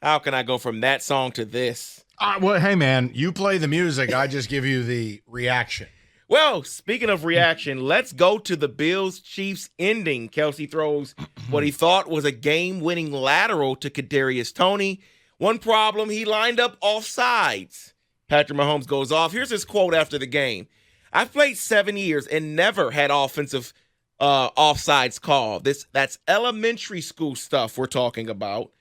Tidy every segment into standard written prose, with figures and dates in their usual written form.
How can I go from that song to this? Well, hey, man, you play the music. I just give you the reaction. Well, speaking of reaction, let's go to the Bills-Chiefs ending. Kelsey throws what he thought was a game-winning lateral to Kadarius Toney. One problem, he lined up offsides. Patrick Mahomes goes off. Here's his quote after the game. I've played 7 years and never had offensive offsides called. That's elementary school stuff we're talking about.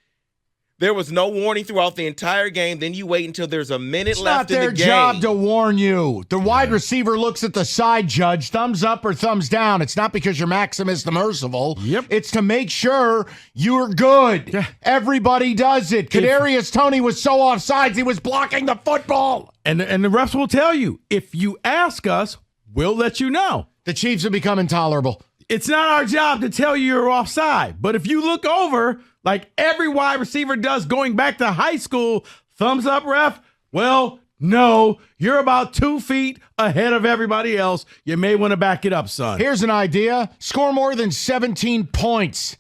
There was no warning throughout the entire game. Then you wait until there's a minute left in the game. It's not their job to warn you. The wide receiver looks at the side judge, thumbs up or thumbs down. It's not because you're Maximus the Merciful. Yep. It's to make sure you're good. Yeah. Everybody does it. Kadarius Toney was so offsides, he was blocking the football. And the refs will tell you, if you ask us, we'll let you know. The Chiefs have become intolerable. It's not our job to tell you you're offside. But if you look over, like every wide receiver does going back to high school, thumbs up, ref. Well, no, you're about 2 feet ahead of everybody else. You may want to back it up, son. Here's an idea. Score more than 17 points.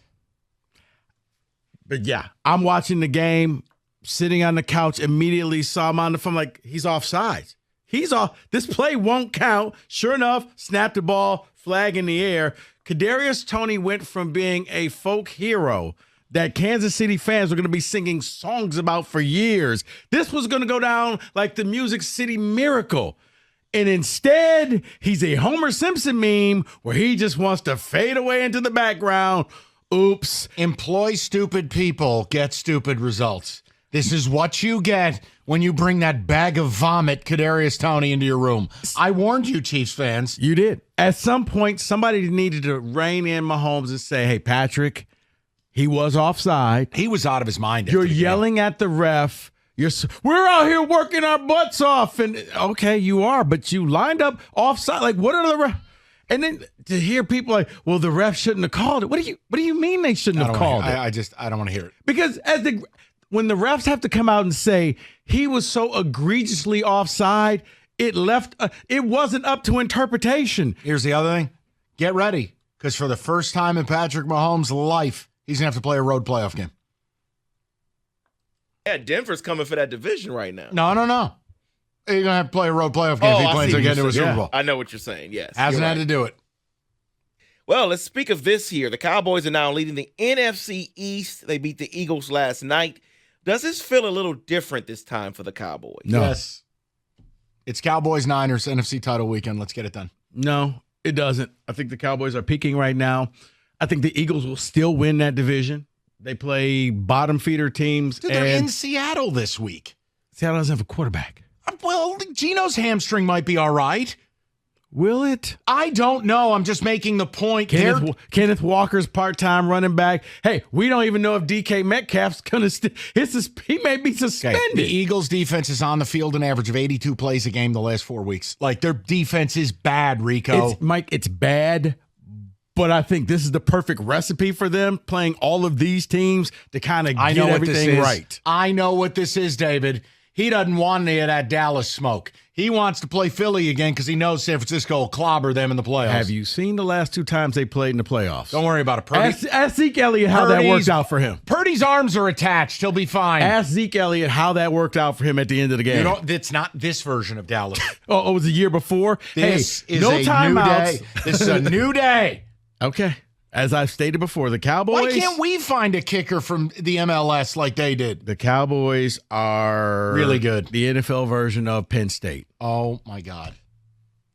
But yeah, I'm watching the game, sitting on the couch, immediately saw him on the phone like, he's offside. He's off. This play won't count. Sure enough, snapped the ball, flag in the air. Kadarius Toney went from being a folk hero that Kansas City fans were going to be singing songs about for years. This was going to go down like the Music City Miracle. And instead, he's a Homer Simpson meme where he just wants to fade away into the background. Oops. Employ stupid people, get stupid results. This is what you get when you bring that bag of vomit, Kadarius Toney, into your room. I warned you, Chiefs fans. You did. At some point, somebody needed to rein in Mahomes and say, hey, Patrick, he was offside. He was out of his mind. You're yelling at the ref. We're out here working our butts off. And okay, you are, but you lined up offside. Like, what are the ref? And then to hear people like, well, the ref shouldn't have called it. What do you mean they shouldn't have called it? I don't want to hear it. Because when the refs have to come out and say he was so egregiously offside, it wasn't up to interpretation. Here's the other thing. Get ready, because for the first time in Patrick Mahomes' life, he's going to have to play a road playoff game. Yeah, Denver's coming for that division right now. No. He's going to have to play a road playoff game if he plans to get into a Super Bowl. I know what you're saying, yes. Hasn't had to do it. Well, let's speak of this here. The Cowboys are now leading the NFC East. They beat the Eagles last night. Does this feel a little different this time for the Cowboys? No. Yes. It's Cowboys-Niners NFC title weekend. Let's get it done. No, it doesn't. I think the Cowboys are peaking right now. I think the Eagles will still win that division. They play bottom feeder teams. Dude, they're in Seattle this week. Seattle doesn't have a quarterback. Well, Gino's hamstring might be all right. Will it? I don't know. I'm just making the point. Kenneth Walker's part-time running back. Hey, we don't even know if DK Metcalf's going to he may be suspended. Okay. The Eagles' defense is on the field an average of 82 plays a game the last 4 weeks. Like, their defense is bad, Rico. Mike, it's bad, but I think this is the perfect recipe for them, playing all of these teams to kind of get everything right. I know what this is, David. He doesn't want any of that Dallas smoke. He wants to play Philly again because he knows San Francisco will clobber them in the playoffs. Have you seen the last 2 times they played in the playoffs? Don't worry about it. Ask Zeke Elliott how that worked out for him. Purdy's arms are attached. He'll be fine. Ask Zeke Elliott how that worked out for him at the end of the game. It's not this version of Dallas. It was a year before? This is a new day. This is a new day. Okay. As I've stated before, the Cowboys... Why can't we find a kicker from the MLS like they did? The Cowboys are... really good. The NFL version of Penn State. Oh, my God.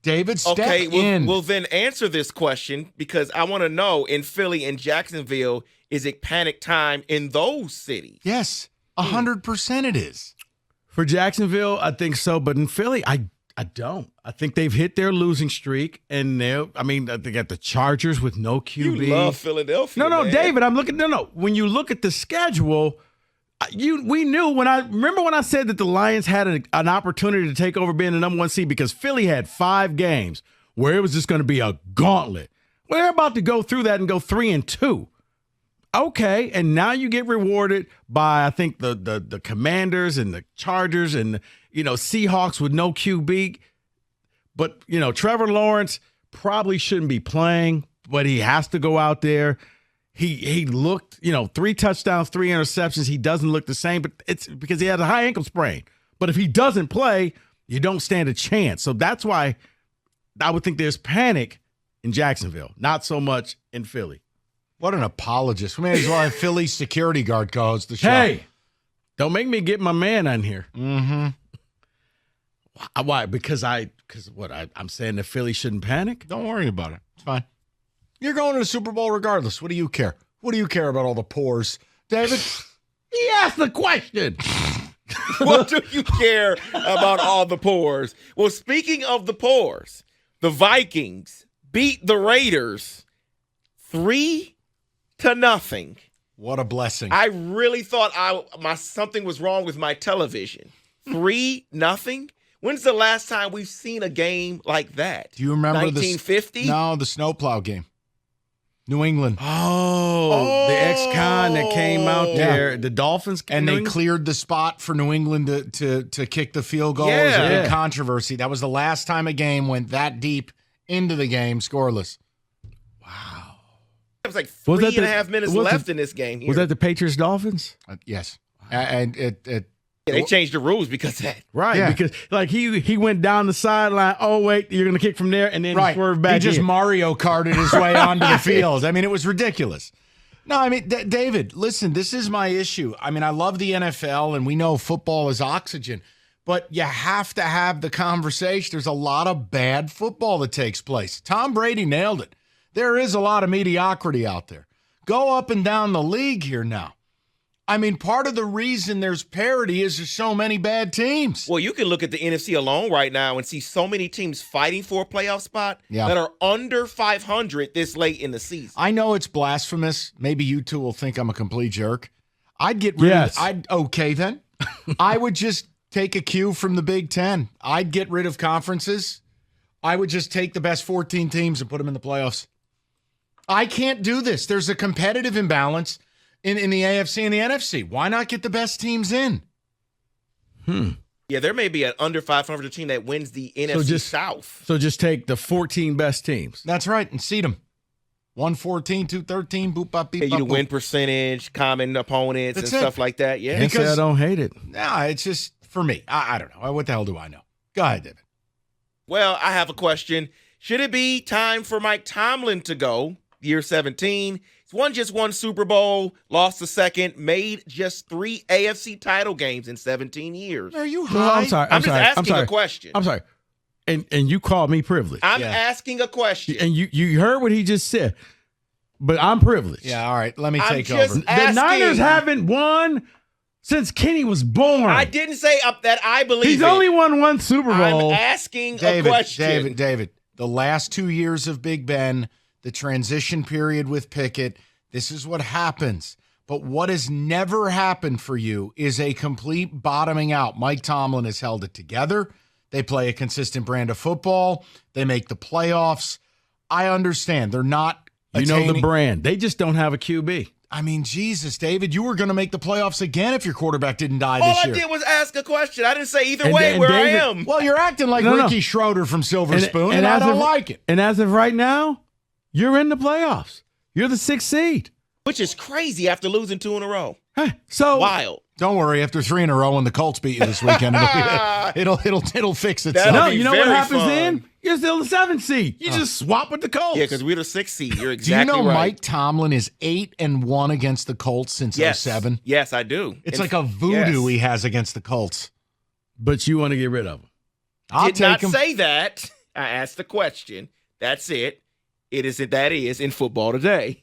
David, step in. Well, then answer this question, because I want to know, in Philly and Jacksonville, is it panic time in those cities? Yes, 100% it is. For Jacksonville, I think so. But in Philly, I don't. I think they've hit their losing streak, and they got the Chargers with no QB. You love Philadelphia. No, man. David, I'm looking. No. When you look at the schedule, we knew when I said that the Lions had an opportunity to take over being the number 1 seed because Philly had 5 games where it was just going to be a gauntlet. Well, they're about to go through that and go 3-2. Okay, and now you get rewarded by, I think, the Commanders and the Chargers and Seahawks with no QB. But, Trevor Lawrence probably shouldn't be playing, but he has to go out there. he looked, 3 touchdowns, 3 interceptions. He doesn't look the same, but it's because he had a high ankle sprain. But if he doesn't play, you don't stand a chance. So that's why I would think there's panic in Jacksonville, not so much in Philly. What an apologist. We may as well have Philly's security guard co-host the show. Hey, don't make me get my man on here. Mm-hmm. Why? Because I'm saying that Philly shouldn't panic? Don't worry about it. It's fine. You're going to the Super Bowl regardless. What do you care? What do you care about all the pores? David? He asked the question. What do you care about all the pores? Well, speaking of the pores, the Vikings beat the Raiders 3-0. What a blessing. I really thought something was wrong with my television. 3-0? When's the last time we've seen a game like that? Do you remember 1950? No, the snowplow game. New England. Oh, the ex-con that came out there. The Dolphins. And they cleared the spot for New England to kick the field goal. It was a big controversy. That was the last time a game went that deep into the game, scoreless. Wow. It was like 3.5 minutes left in this game here. Was that the Patriots-Dolphins? Yes. And they changed the rules because of that. Right, because he went down the sideline. Oh, wait, you're going to kick from there, and then swerve back. He just Mario Karted his way onto the field. I mean, it was ridiculous. No, I mean, David, listen, this is my issue. I mean, I love the NFL, and we know football is oxygen, but you have to have the conversation. There's a lot of bad football that takes place. Tom Brady nailed it. There is a lot of mediocrity out there. Go up and down the league here now. I mean, part of the reason there's parity is there's so many bad teams. Well, you can look at the NFC alone right now and see so many teams fighting for a playoff spot that are under 500 this late in the season. I know it's blasphemous. Maybe you two will think I'm a complete jerk. I'd get rid of okay then. I would just take a cue from the Big Ten. I'd get rid of conferences. I would just take the best 14 teams and put them in the playoffs. I can't do this. There's a competitive imbalance in the AFC and the NFC. Why not get the best teams in? Yeah, there may be an under 500 team that wins the NFC South. So just take the 14 best teams. That's right, and seed them. 114, 213, boop, bop, beep, You bop, do boop. win percentage, common opponents, and stuff like that. Yeah. Can't say I don't hate it. Nah, it's just, for me, I don't know. What the hell do I know? Go ahead, David. Well, I have a question. Should it be time for Mike Tomlin to go? Year 17. He's won just one Super Bowl, lost the second, made just 3 AFC title games in 17 years. Are you No, high? I'm sorry. I'm just asking a question. I'm sorry. And you called me privileged. I'm asking a question. And you heard what he just said. But I'm privileged. Yeah, all right. Let me take just over. The Niners haven't won since Kenny was born. I didn't say that I believe He's only won one Super Bowl. I'm asking a question. David, the last 2 years of Big Ben, the transition period with Pickett, this is what happens. But what has never happened for you is a complete bottoming out. Mike Tomlin has held it together. They play a consistent brand of football. They make the playoffs. I understand. They're not know the brand. They just don't have a QB. I mean, Jesus, David, you were going to make the playoffs again if your quarterback didn't die All this I year. did was ask a question. I didn't say either And way then where David- I am. Well, you're acting like Ricky Schroeder from Silver Spoon, and I don't like it. And as of right now, you're in the playoffs. You're the 6th seed. Which is crazy after losing 2 in a row. So Wild. Don't worry, after 3 in a row and the Colts beat you this weekend, it'll fix itself. That'll no, be you know what very happens fun. then? You're still the 7th seed. You just swap with the Colts. Yeah, because we're the 6th seed. You're Do you exactly know right. Mike Tomlin is 8-1 against the Colts since Yes. 07? Yes, I do. It's like a voodoo yes. he has against the Colts. But you want to get rid of them. I'll Did take not him. say that. I asked the question. That's it. That is in football today.